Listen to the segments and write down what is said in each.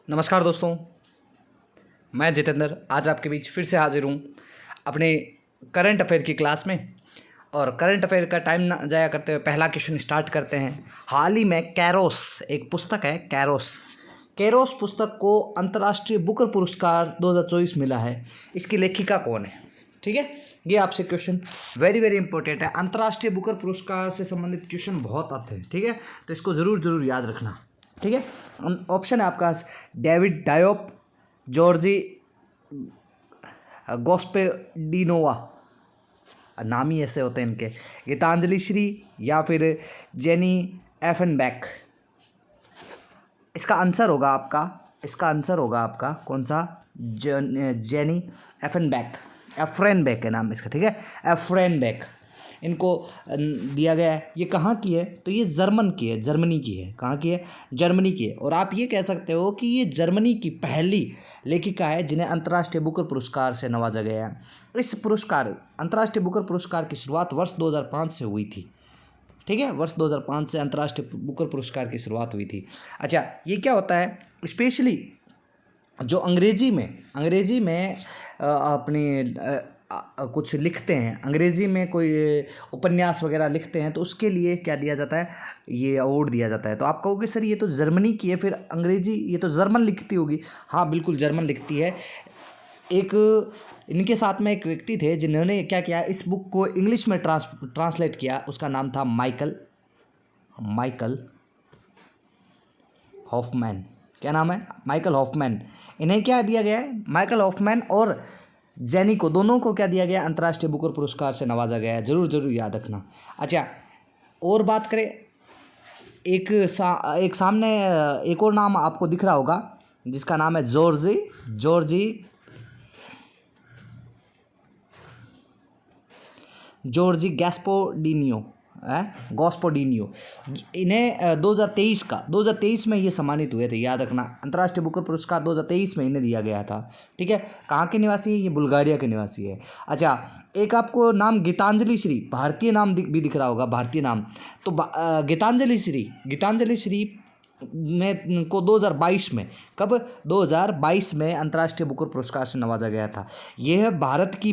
नमस्कार दोस्तों, मैं जितेंद्र आज आपके बीच फिर से हाजिर हूँ अपने करंट अफेयर की क्लास में। और करंट अफेयर का टाइम ना जाया करते हुए पहला क्वेश्चन स्टार्ट करते हैं। हाल ही में कैरोस एक पुस्तक है, कैरोस पुस्तक को अंतर्राष्ट्रीय बुकर पुरस्कार 2024 मिला है। इसकी लेखिका कौन है? ठीक है, ये आपसे क्वेश्चन वेरी वेरी इंपॉर्टेंट है। अंतर्राष्ट्रीय बुकर पुरस्कार से संबंधित क्वेश्चन बहुत आते हैं, ठीक है, तो इसको ज़रूर याद रखना। ठीक है, ऑप्शन है आपका डेविड डायोप, जॉर्जी गोस्पेडिनोवा, नाम ही ऐसे होते हैं इनके, गीतांजलि श्री या फिर जेनी एफनबैक। इसका आंसर होगा आपका कौन सा? जेनी एफ्रेनबैक है नाम इसका, ठीक है, एफ्रेनबैक इनको दिया गया है। ये कहाँ की है? तो ये जर्मनी की है। कहाँ की है? जर्मनी की है। और आप ये कह सकते हो कि ये जर्मनी की पहली लेखिका है जिन्हें अंतर्राष्ट्रीय बुकर पुरस्कार से नवाजा गया है। इस अंतर्राष्ट्रीय बुकर पुरस्कार की शुरुआत वर्ष 2005 से हुई थी। ठीक है, वर्ष 2005 से अंतर्राष्ट्रीय बुकर पुरस्कार की शुरुआत हुई थी। अच्छा, ये क्या होता है? स्पेशली जो अंग्रेजी में अपनी कुछ लिखते हैं, अंग्रेजी में कोई उपन्यास वगैरह लिखते हैं, तो उसके लिए क्या दिया जाता है? ये अवार्ड दिया जाता है। तो आप कहोगे सर ये तो जर्मनी की है, फिर अंग्रेजी, ये तो जर्मन लिखती होगी। हाँ बिल्कुल जर्मन लिखती है। इनके साथ में एक व्यक्ति थे जिन्होंने क्या किया, इस बुक को इंग्लिश में ट्रांसलेट किया। उसका नाम था माइकल हॉफमैन। क्या नाम है? Michael Hoffman. इन्हें क्या दिया गया है? माइकल हॉफमैन और जेनी को, दोनों को क्या दिया गया? अंतर्राष्ट्रीय बुकर पुरस्कार से नवाजा गया है। ज़रूर याद रखना। अच्छा, और बात करें, एक सामने एक और नाम आपको दिख रहा होगा जिसका नाम है जॉर्जी गॉस्पोडिनियो। इन्हें 2023 में ये सम्मानित हुए थे, याद रखना। अंतर्राष्ट्रीय बुकर पुरस्कार 2023 में इन्हें दिया गया था। ठीक है, कहाँ के निवासी है? ये बुल्गारिया के निवासी है। अच्छा, एक आपको नाम गीतांजलि श्री, भारतीय नाम भी दिख रहा होगा, भारतीय नाम। तो गीतांजलि श्री में को 2022 में, कब? 2022 में अंतर्राष्ट्रीय बुकर पुरस्कार से नवाजा गया था। यह भारत की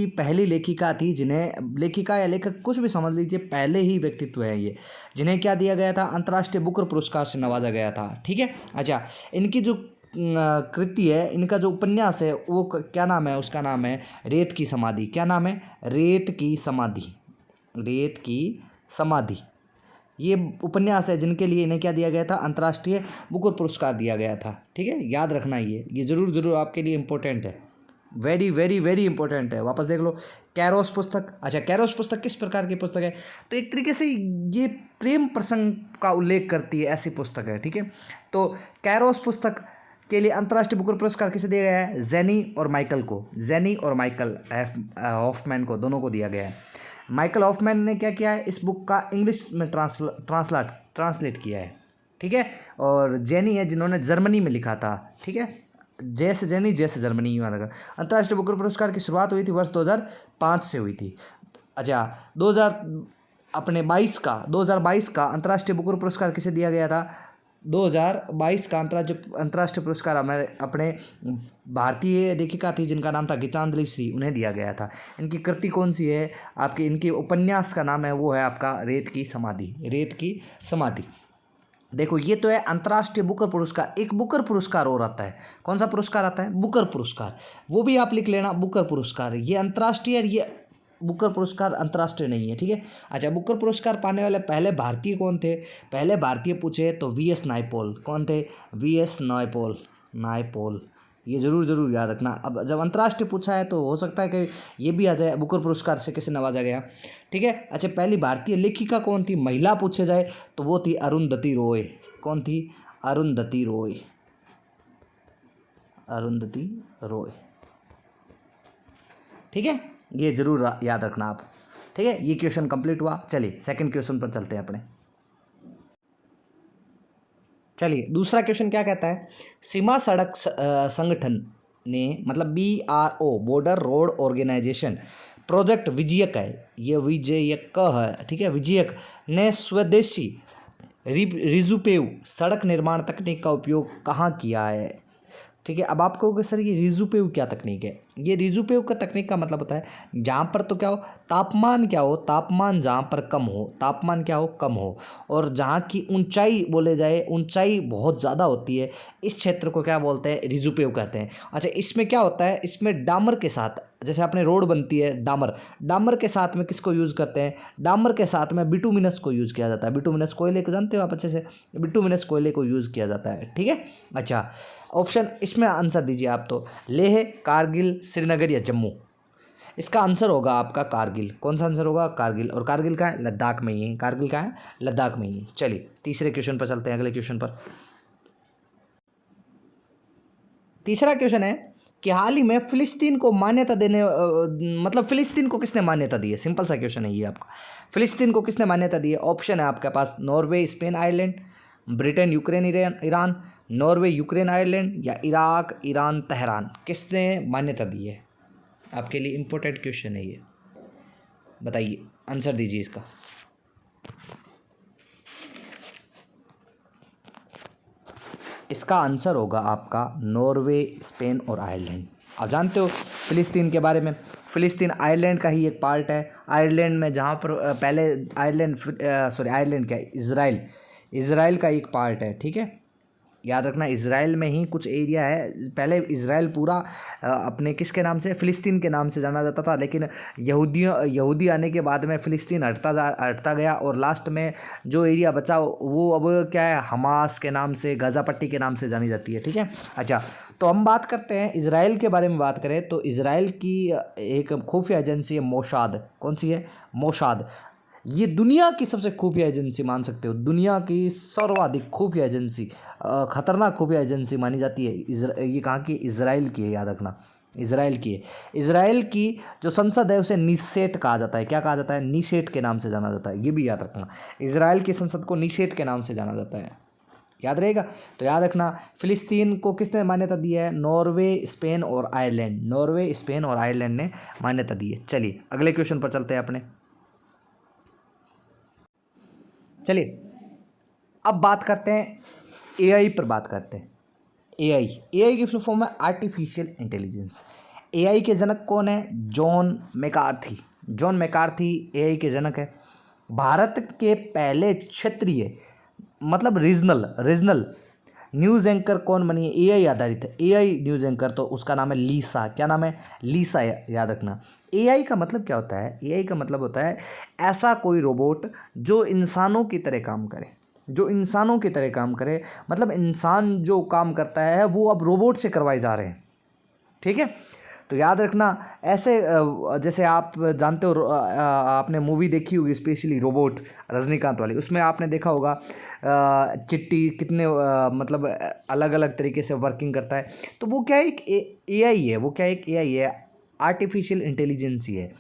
पहली लेखिका थी जिन्हें, लेखिका या लेखक कुछ भी समझ लीजिए, पहले ही व्यक्तित्व है ये, जिन्हें क्या दिया गया था? अंतर्राष्ट्रीय बुकर पुरस्कार से नवाजा गया था। ठीक है। अच्छा, इनकी जो कृति है, इनका जो उपन्यास है, वो क्या नाम है? उसका नाम है रेत की समाधि। क्या नाम है? रेत की समाधि। ये उपन्यास है जिनके लिए इन्हें क्या दिया गया था? अंतर्राष्ट्रीय बुकर पुरस्कार दिया गया था। ठीक है, याद रखना ये ज़रूर आपके लिए इम्पोर्टेंट है, वेरी इंपॉर्टेंट है। वापस देख लो, कैरोस पुस्तक। अच्छा, कैरोस पुस्तक किस प्रकार की पुस्तक है? तो एक तरीके से ये प्रेम प्रसंग का उल्लेख करती है, ऐसी पुस्तक है। ठीक है, तो कैरोस पुस्तक के लिए अंतर्राष्ट्रीय बुकर पुरस्कार किसे दिया गया है? जेनी और माइकल हॉफमैन को, दोनों को दिया गया है। माइकल हॉफमैन ने क्या किया है? इस बुक का इंग्लिश में ट्रांसलेट किया है। ठीक है, और जेनी है जिन्होंने जर्मनी में लिखा था। ठीक है, जैसे जर्मनी। अंतर्राष्ट्रीय बुकर पुरस्कार की शुरुआत हुई थी वर्ष 2005 से हुई थी। अच्छा, 2022 का अंतर्राष्ट्रीय बुकर पुरस्कार किसे दिया गया था? 2022 का अंतर्राष्ट्रीय पुरस्कार हमारे अपने भारतीय लेखिका थी जिनका नाम था गीतांजलि श्री, उन्हें दिया गया था। इनकी कृति कौन सी है आपकी? इनकी उपन्यास का नाम है, वो है आपका रेत की समाधि। देखो, ये तो है अंतर्राष्ट्रीय बुकर पुरस्कार। एक बुकर पुरस्कार और आता है। कौन सा पुरस्कार आता है? बुकर पुरस्कार। वो भी आप लिख लेना, बुकर पुरस्कार। ये अंतर्राष्ट्रीय, ये बुकर पुरस्कार अंतर्राष्ट्रीय नहीं है। ठीक है। अच्छा, बुकर पुरस्कार पाने वाले पहले भारतीय कौन थे? पहले भारतीय पूछे तो वीएस नायपॉल। कौन थे? वीएस नायपॉल। ये ज़रूर याद रखना। अब जब अंतर्राष्ट्रीय पूछा है तो हो सकता है कि ये भी आ जाए, बुकर पुरस्कार से किसे नवाजा गया। ठीक है। अच्छा, पहली भारतीय लेखिका कौन थी? महिला पूछे जाए तो वो थी अरुंधति रॉय। कौन थी? अरुंधति रॉय। ठीक है, ये ज़रूर याद रखना आप। ठीक है, ये क्वेश्चन कंप्लीट हुआ। चलिए सेकंड क्वेश्चन पर चलते हैं अपने। चलिए, दूसरा क्वेश्चन क्या कहता है? सीमा सड़क संगठन ने, मतलब BRO, border road organisation, project Vijayak है, ये विजयक है। ठीक है, विजयक ने स्वदेशी रिजुपेव सड़क निर्माण तकनीक का उपयोग कहाँ किया है? ठीक है, अब आप कहोगे सर ये रिजुपेव क्या तकनीक है? ये रिजुपेव का तकनीक का मतलब होता है जहाँ पर तो क्या हो, तापमान क्या हो, तापमान जहाँ पर कम हो, तापमान क्या हो, कम हो, और जहाँ की ऊंचाई बोले जाए, ऊंचाई बहुत ज़्यादा होती है, इस क्षेत्र को क्या बोलते हैं, रिजुपेव कहते हैं। अच्छा, इसमें क्या होता है, इसमें डामर के साथ, जैसे अपने रोड बनती है डामर, डामर के साथ में किसको यूज़ करते हैं, डामर के साथ में बिटुमिनस को यूज़ किया जाता है। बिटुमिनस कोयले को जानते हो आप अच्छे से, बिटुमिनस कोयले को यूज़ किया जाता है। ठीक है, अच्छा ऑप्शन इसमें आंसर दीजिए आप तो, लेह, कारगिल, श्रीनगर या जम्मू। इसका आंसर होगा आपका कारगिल। कौन सा आंसर होगा, कारगिल। और कारगिल कहाँ है, लद्दाख में ही है। कारगिल कहाँ है, लद्दाख में ही है। चलिए तीसरे क्वेश्चन पर चलते हैं, अगले क्वेश्चन पर। तीसरा क्वेश्चन है कि हाल ही में फिलिस्तीन को मान्यता देने मतलब फिलिस्तीन को किसने मान्यता दी है? सिंपल सा क्वेश्चन है ये आपका, फिलिस्तीन को किसने मान्यता दी है? ऑप्शन है आपके पास, Norway, Spain, Ireland, Britain, Ukraine, Iran, Norway, Ukraine, Ireland या इराक, ईरान, तेहरान। किसने मान्यता दी है? आपके लिए इम्पोर्टेंट क्वेश्चन है ये, बताइए, आंसर दीजिए इसका। इसका आंसर होगा आपका नॉर्वे, स्पेन और आयरलैंड। आप जानते हो फिलिस्तीन के बारे में, फिलिस्तीन आयरलैंड का ही एक पार्ट है। आयरलैंड में जहाँ पर पहले आयरलैंड क्या है, इज़राइल का एक पार्ट है। ठीक है, याद रखना, इज़राइल में ही कुछ एरिया है। पहले इज़राइल पूरा अपने किसके नाम से, फ़िलिस्तीन के नाम से जाना जाता था, लेकिन यहूदी आने के बाद में फ़िलिस्तीन हटता गया, और लास्ट में जो एरिया बचा वो अब क्या है, हमास के नाम से, गाज़ा पट्टी के नाम से जानी जाती है। ठीक है, अच्छा तो हम बात करते हैं इज़राइल के बारे में। बात करें तो इज़राइल की एक खुफिया एजेंसी है मोसाद। कौन सी है, मोसाद। ये दुनिया की सबसे खुफिया एजेंसी मान सकते हो, दुनिया की सर्वाधिक खुफिया एजेंसी, खतरनाक खुफिया एजेंसी मानी जाती है। ये कहाँ की, इज़राइल की है, याद रखना, इज़राइल की है। इज़राइल की जो संसद है उसे निसेट कहा जाता है। क्या कहा जाता है, निसेट के नाम से जाना जाता है, ये भी याद रखना। इज़राइल की संसद को निसेट के नाम से जाना जाता है, याद रहेगा। तो याद रखना, फिलिस्तीन को किसने मान्यता दी है, नॉर्वे, स्पेन और आयरलैंड। नॉर्वे, स्पेन और आयरलैंड ने मान्यता दी है। चलिए अगले क्वेश्चन पर चलते हैं अपने। चलिए अब बात करते हैं एआई पर, बात करते हैं एआई की फुल फॉर्म है आर्टिफिशियल इंटेलिजेंस। एआई के जनक कौन है, John McCarthy. John McCarthy AI के जनक है। भारत के पहले क्षेत्रीय मतलब रीजनल न्यूज़ एंकर कौन बनी है, एआई आधारित है, एआई न्यूज़ एंकर, तो उसका नाम है लीसा। क्या नाम है, लीसा, याद रखना। एआई का मतलब क्या होता है, एआई का मतलब होता है ऐसा कोई रोबोट जो इंसानों की तरह काम करे, जो इंसानों की तरह काम करे, मतलब इंसान जो काम करता है वो अब रोबोट से करवाए जा रहे हैं। ठीक है, तो याद रखना ऐसे जैसे आप जानते हो, आपने मूवी देखी होगी स्पेशली रोबोट, रजनीकांत वाली, उसमें आपने देखा होगा चिट्टी कितने मतलब अलग अलग तरीके से वर्किंग करता है। तो वो क्या है, एक एआई है, वो क्या है, एक एआई है, आर्टिफिशियल इंटेलिजेंसी है।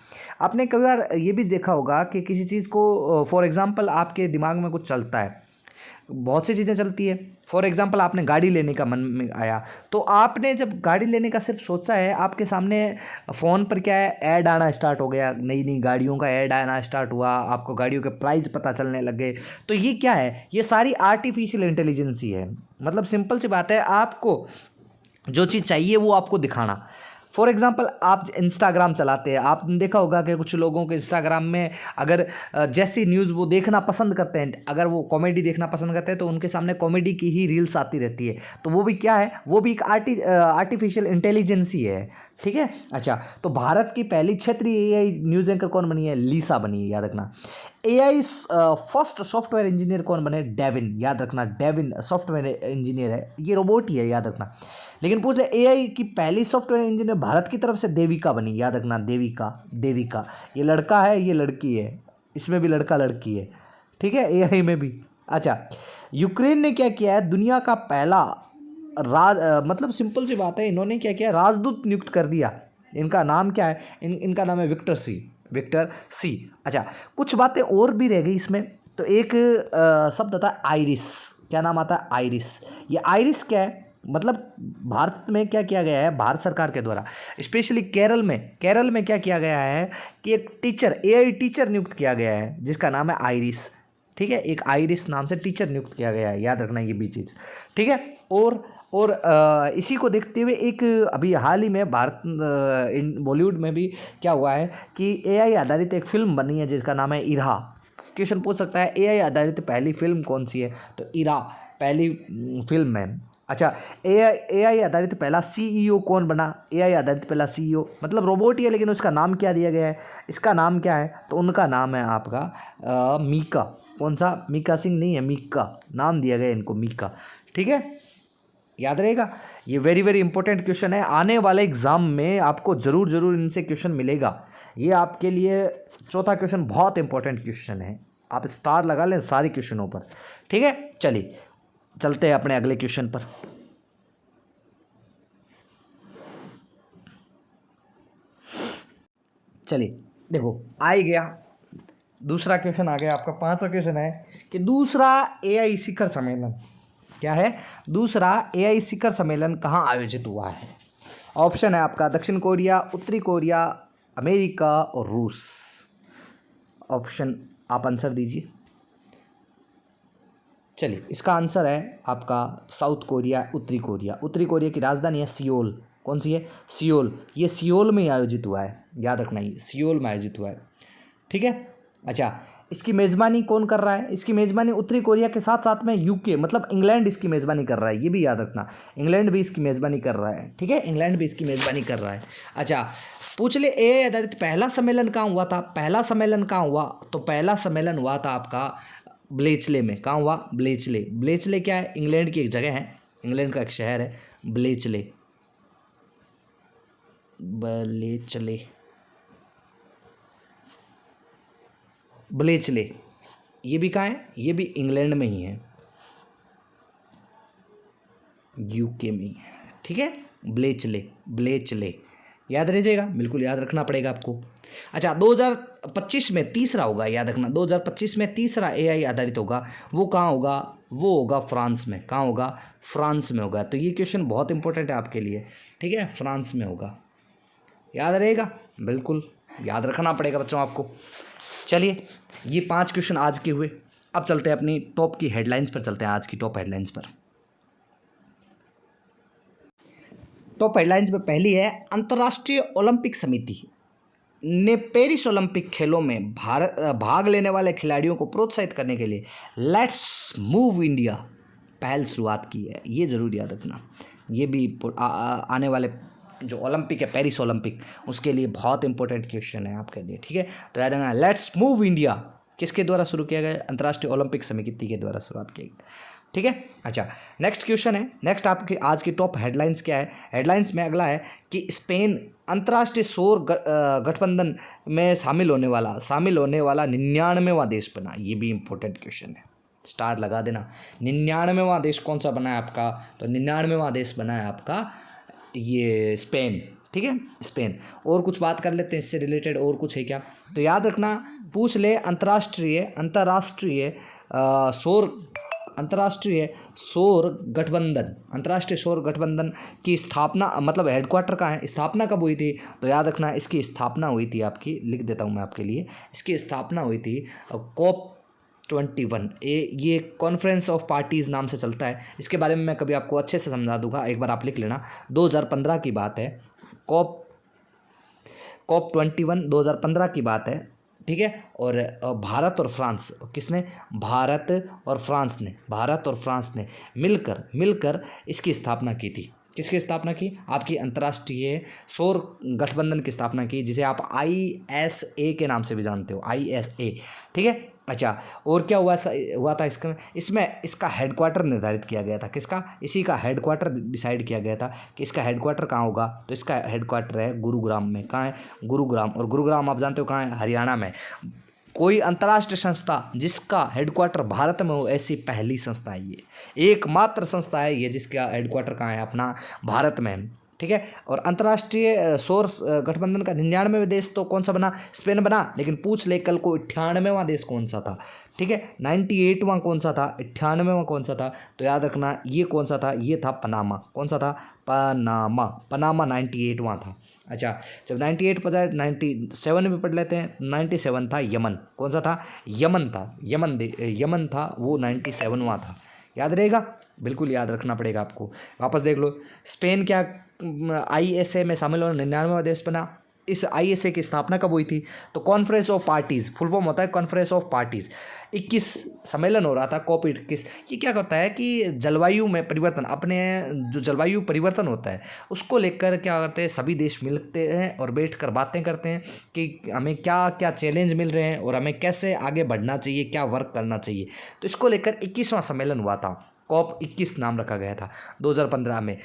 आपने कई बार ये भी देखा होगा कि किसी चीज़ को, फॉर एग्जांपल आपके दिमाग में कुछ चलता है, बहुत सी चीज़ें चलती है। फॉर एग्जांपल आपने गाड़ी लेने का मन में आया, तो आपने जब गाड़ी लेने का सिर्फ सोचा है, आपके सामने फ़ोन पर क्या है, ऐड आना स्टार्ट हो गया, नई नई गाड़ियों का ऐड आना स्टार्ट हुआ, आपको गाड़ियों के प्राइस पता चलने लग गए। तो ये क्या है, ये सारी आर्टिफिशियल इंटेलिजेंसी है। मतलब सिंपल सी बात है, आपको जो चीज़ चाहिए वो आपको दिखाना। फॉर एग्जांपल आप इंस्टाग्राम चलाते हैं, आपने देखा होगा कि कुछ लोगों के इंस्टाग्राम में अगर जैसी न्यूज़ वो देखना पसंद करते हैं, अगर वो कॉमेडी देखना पसंद करते हैं तो उनके सामने कॉमेडी की ही रील्स आती रहती है। तो वो भी क्या है, वो भी एक आर्टिफिशियल इंटेलिजेंसी है। ठीक है, अच्छा तो भारत की पहली क्षेत्रीय एआई न्यूज़ एंकर कौन बनी है, लीसा बनी है, याद रखना। एआई फर्स्ट सॉफ्टवेयर इंजीनियर कौन बने, डेविन, याद रखना, डेविन सॉफ्टवेयर इंजीनियर है, ये रोबोट ही है, याद रखना। लेकिन पूछ ले एआई की पहली सॉफ्टवेयर इंजीनियर भारत की तरफ से देविका बनी, याद रखना, देविका। ये लड़का है, ये लड़की है, इसमें भी लड़का लड़की है। ठीक है, एआई में भी। अच्छा, यूक्रेन ने क्या किया है, दुनिया का पहला मतलब सिंपल सी बात है, इन्होंने क्या किया, राजदूत नियुक्त कर दिया। इनका नाम क्या है, इनका नाम है विक्टर सी। अच्छा, कुछ बातें और भी रह गई इसमें। तो एक शब्द आता है आइरिस। क्या नाम आता है, आइरिस। ये आइरिस क्या है, मतलब भारत में क्या किया गया है, भारत सरकार के द्वारा स्पेशली केरल में क्या किया गया है कि एक टीचर, एआई टीचर नियुक्त किया गया है जिसका नाम है आइरिस। ठीक है, एक आइरिस नाम से टीचर नियुक्त किया गया है, याद रखना ये भी चीज़, ठीक है। और इसी को देखते हुए एक अभी हाल ही में भारत बॉलीवुड में भी क्या हुआ है कि एआई आधारित एक फिल्म बनी है जिसका नाम है इरा। क्वेश्चन पूछ सकता है एआई आधारित पहली फिल्म कौन सी है, तो इरा पहली फिल्म है। अच्छा, एआई आधारित पहला सीईओ कौन बना, एआई आधारित पहला सीईओ मतलब रोबोट ही है लेकिन उसका नाम क्या दिया गया है, इसका नाम क्या है, तो उनका नाम है आपका मीका। कौन सा, मीका सिंह नहीं है, मीका नाम दिया गया है इनको, मीका, ठीक है, याद रहेगा। ये वेरी वेरी इंपॉर्टेंट क्वेश्चन है, आने वाले एग्जाम में आपको जरूर जरूर इनसे क्वेश्चन मिलेगा। ये आपके लिए चौथा क्वेश्चन बहुत इंपॉर्टेंट क्वेश्चन है, आप स्टार लगा लें सारे क्वेश्चनों पर, ठीक है। चलिए चलते हैं अपने अगले क्वेश्चन पर। चलिए देखो आ ही गया दूसरा क्वेश्चन, आ गया आपका पांचवा क्वेश्चन है कि दूसरा एआई शिखर सम्मेलन क्या है, दूसरा एआई शिखर सम्मेलन कहाँ आयोजित हुआ है। ऑप्शन है आपका दक्षिण कोरिया, उत्तरी कोरिया, अमेरिका और रूस। ऑप्शन आप आंसर दीजिए। चलिए इसका आंसर है आपका साउथ कोरिया, उत्तरी कोरिया। उत्तरी कोरिया की राजधानी है सियोल। कौन सी है, सियोल। ये सियोल में ही आयोजित हुआ है, याद रखना, ये सियोल में आयोजित हुआ है, ठीक है। अच्छा, इसकी मेज़बानी कौन कर रहा है, इसकी मेज़बानी उत्तरी कोरिया के साथ साथ में यूके मतलब इंग्लैंड इसकी मेज़बानी कर रहा है, ये भी याद रखना, इंग्लैंड भी इसकी मेज़बानी कर रहा है, ठीक है, इंग्लैंड भी इसकी मेज़बानी कर रहा है। अच्छा पूछ ले एआई आधारित पहला सम्मेलन कहाँ हुआ था, पहला सम्मेलन कहाँ हुआ, तो पहला सम्मेलन हुआ था आपका ब्लेचले में। कहाँ हुआ, ब्लेचले। ब्लेचले क्या है, इंग्लैंड की एक जगह है, इंग्लैंड का एक शहर है ब्लेचले, ब्लेचले, ब्लेचले। ये भी कहाँ है, ये भी इंग्लैंड में ही है, यूके में ही है, ठीक है। ब्लेचले, ब्लेचले याद रह जाएगा, बिल्कुल याद रखना पड़ेगा आपको। अच्छा 2025 में तीसरा होगा, याद रखना 2025 में तीसरा एआई आधारित होगा, वो कहाँ होगा, वो होगा फ्रांस में। कहाँ होगा, फ्रांस में होगा। तो ये क्वेश्चन बहुत इंपॉर्टेंट है आपके लिए, ठीक है, फ्रांस में होगा, याद रहेगा, बिल्कुल याद रखना पड़ेगा बच्चों आपको। चलिए ये 5 क्वेश्चन आज के हुए। अब चलते हैं अपनी टॉप की हेडलाइंस पर, चलते हैं आज की टॉप हेडलाइंस पर। टॉप हेडलाइंस में पहली है अंतर्राष्ट्रीय ओलंपिक समिति ने पेरिस ओलंपिक खेलों में भाग लेने वाले खिलाड़ियों को प्रोत्साहित करने के लिए लेट्स मूव इंडिया पहल शुरुआत की है। ये ज़रूर याद रखना, ये भी आने वाले जो ओलंपिक है पेरिस ओलंपिक, उसके लिए बहुत इंपॉर्टेंट क्वेश्चन है आपके लिए, ठीक है। तो याद रखना लेट्स मूव इंडिया किसके द्वारा शुरू किया गया, अंतर्राष्ट्रीय ओलंपिक समिति के द्वारा शुरुआत की गई, ठीक है। अच्छा नेक्स्ट क्वेश्चन है, नेक्स्ट आपकी आज की टॉप हेडलाइंस क्या है। हेडलाइंस में अगला है कि स्पेन अंतर्राष्ट्रीय सौर गठबंधन में शामिल होने वाला 99वां देश बना। ये भी इंपॉर्टेंट क्वेश्चन है, स्टार लगा देना। 99वां देश कौन सा बना है आपका, तो 99वां देश बना है आपका ये स्पेन, ठीक है, स्पेन। और कुछ बात कर लेते हैं इससे रिलेटेड, और कुछ है क्या, तो याद रखना पूछ ले अंतर्राष्ट्रीय सौर गठबंधन की स्थापना मतलब हेडक्वार्टर कहाँ है, स्थापना कब हुई थी, तो याद रखना इसकी स्थापना हुई थी आपकी, लिख देता हूँ मैं आपके लिए, इसकी स्थापना हुई थी COP21। ये कॉन्फ्रेंस ऑफ पार्टीज़ नाम से चलता है, इसके बारे में मैं कभी आपको अच्छे से समझा दूंगा, एक बार आप लिख लेना। 2015 की बात है, COP21 2015 की बात है, ठीक है। और भारत और फ्रांस, किसने, भारत और फ्रांस ने मिलकर इसकी स्थापना की थी। किसकी स्थापना की, आपकी अंतर्राष्ट्रीय सौर गठबंधन की स्थापना की, जिसे आप ISA के नाम से भी जानते हो, ISA, ठीक है। अच्छा और क्या हुआ था इसमें इसका हेडक्वार्टर निर्धारित किया गया था, किसका, इसी का हेडक्वार्टर डिसाइड किया गया था कि इसका हेडक्वार्टर कहाँ होगा, तो इसका हेडक्वार्टर है गुरुग्राम में। कहाँ है, गुरुग्राम। और गुरुग्राम आप जानते हो कहाँ है, हरियाणा में। कोई अंतर्राष्ट्रीय संस्था जिसका हेडक्वार्टर भारत में हो, ऐसी पहली संस्था है ये, एकमात्र संस्था है ये जिसका हेडक्वार्टर कहाँ है, अपना भारत में, ठीक है। और अंतर्राष्ट्रीय सौर गठबंधन का 99वां देश तो कौन सा बना, स्पेन बना। लेकिन पूछ ले कल को 98वां देश कौन सा था, ठीक है। 98वां कौन सा था, 98वां कौन सा था, तो याद रखना ये कौन सा था, ये था पनामा। कौन सा था, पनामा 98वां था। अच्छा, जब 98 पता है 97 भी पढ़ लेते हैं। 97 था यमन, कौन सा था? यमन था, यमन था वो 97वां था। याद रहेगा, बिल्कुल याद रखना पड़ेगा आपको। वापस देख लो, स्पेन क्या ISA में शामिल होने 99वां देश बना। इस ISA की स्थापना कब हुई थी? तो conference of parties, full form होता है कॉन्फ्रेंस ऑफ पार्टीज़। 21 सम्मेलन हो रहा था, कॉप 21। ये क्या करता है कि जलवायु में परिवर्तन, अपने जो जलवायु परिवर्तन होता है उसको लेकर क्या करते हैं, सभी देश मिलते हैं और बैठकर बातें करते हैं कि हमें क्या क्या चैलेंज मिल रहे हैं और हमें कैसे आगे बढ़ना चाहिए, क्या वर्क करना चाहिए। तो इसको लेकर 21वां सम्मेलन हुआ था, कॉप 21 नाम रखा गया था 2015 में।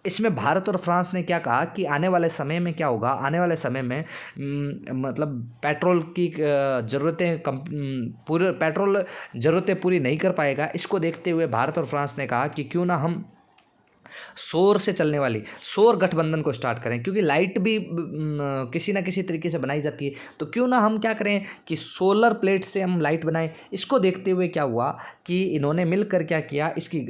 इसमें भारत और फ्रांस ने क्या कहा कि आने वाले समय में क्या होगा, आने वाले समय में मतलब पेट्रोल की ज़रूरतें कम, पूरे पेट्रोल ज़रूरतें पूरी नहीं कर पाएगा। इसको देखते हुए भारत और फ्रांस ने कहा कि क्यों ना हम सौर से चलने वाली सौर गठबंधन को स्टार्ट करें, क्योंकि लाइट भी किसी ना किसी तरीके से बनाई जाती है। तो क्यों ना हम क्या करें कि सोलर प्लेट से हम लाइट बनाएं। इसको देखते हुए क्या हुआ कि इन्होंने मिलकर क्या किया, इसकी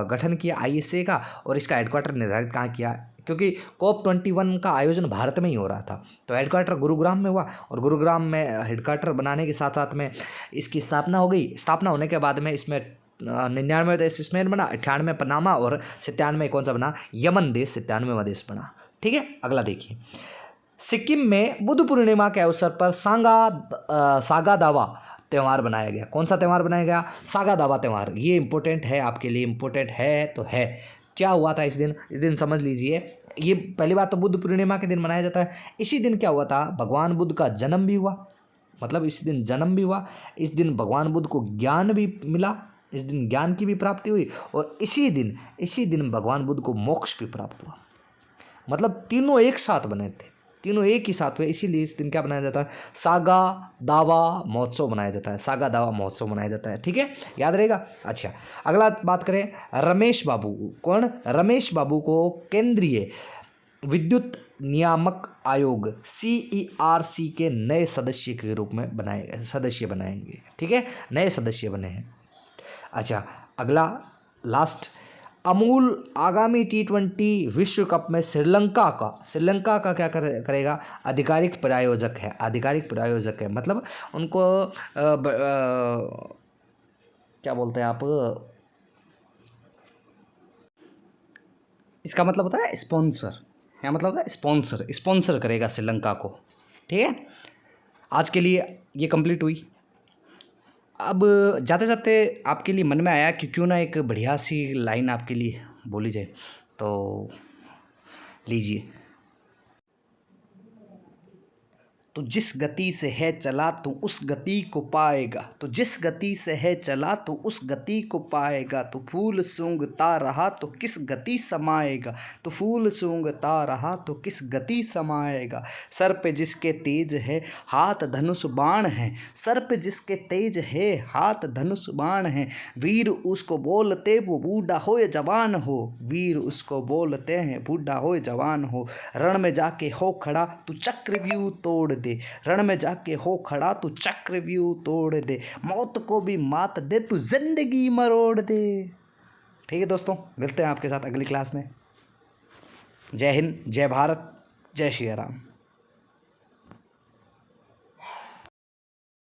गठन किया ISA का, और इसका हेडक्वार्टर निर्धारित कहाँ किया, क्योंकि COP 21 का आयोजन भारत में ही हो रहा था। तो हेडक्वार्टर गुरुग्राम में हुआ, और गुरुग्राम में हेडक्वार्टर बनाने के साथ साथ में इसकी स्थापना हो गई। स्थापना होने के बाद में इसमें 99 देश इसमें बना, 98 पनामा, और 97 कौन सा बना? यमन देश 97वां देश बना। ठीक है, अगला देखिए। सिक्किम में बुद्ध पूर्णिमा के अवसर पर सागा दावा त्यौहार बनाया गया। कौन सा त्यौहार बनाया गया? सागा दावा त्यौहार। ये इंपॉर्टेंट है आपके लिए, इंपॉर्टेंट है तो है। क्या हुआ था इस दिन समझ लीजिए। ये पहली बात तो बुद्ध पूर्णिमा के दिन मनाया जाता है। इसी दिन क्या हुआ था, भगवान बुद्ध का जन्म भी हुआ, मतलब इस दिन जन्म भी हुआ। इस दिन भगवान बुद्ध को ज्ञान भी मिला, इस दिन ज्ञान की भी प्राप्ति हुई, और इसी दिन भगवान बुद्ध को मोक्ष भी प्राप्त हुआ। मतलब तीनों एक साथ बने थे, तीनों एक ही साथ हुए। इसीलिए इस दिन क्या बनाया जाता है? सागा दावा महोत्सव मनाया जाता है, सागा दावा महोत्सव मनाया जाता है। ठीक है, याद रहेगा। अच्छा, अगला बात करें रमेश बाबू। कौन? रमेश बाबू को केंद्रीय विद्युत नियामक आयोग CERC के नए सदस्य के रूप में बनाएंगे। ठीक है, नए सदस्य बने हैं। अच्छा, अगला लास्ट, अमूल आगामी T20 विश्व कप में श्रीलंका का क्या करेगा? आधिकारिक प्रायोजक है। मतलब उनको क्या बोलते हैं आप, इसका मतलब होता है स्पॉन्सर। क्या मतलब होता है? स्पॉन्सर करेगा श्रीलंका को। ठीक है, आज के लिए ये कंप्लीट हुई। अब जाते जाते आपके लिए मन में आया कि क्यों ना एक बढ़िया सी लाइन आपके लिए बोली जाए, तो लीजिए। तो जिस गति से है चला तो उस गति को पाएगा, तो जिस गति से है चला तो उस गति को पाएगा। तो फूल सूंघता रहा तो किस गति समाएगा, तो फूल सूंघता रहा तो किस गति समाएगा। सर पे जिसके तेज है हाथ धनुष बाण है, सर पे जिसके तेज है हाथ धनुष बाण है। वीर उसको बोलते वो बूढ़ा हो या जवान हो, वीर उसको बोलते हैं बूढ़ा हो या जवान हो। रण में जाके हो खड़ा तू चक्रव्यूह तोड़ दे, रण में जाके हो खड़ा तू चक्रव्यूह तोड़ दे। मौत को भी मात दे तू जिंदगी मरोड़ दे। ठीक है दोस्तों, मिलते हैं आपके साथ अगली क्लास में। जय हिंद, जय भारत, जय श्री राम।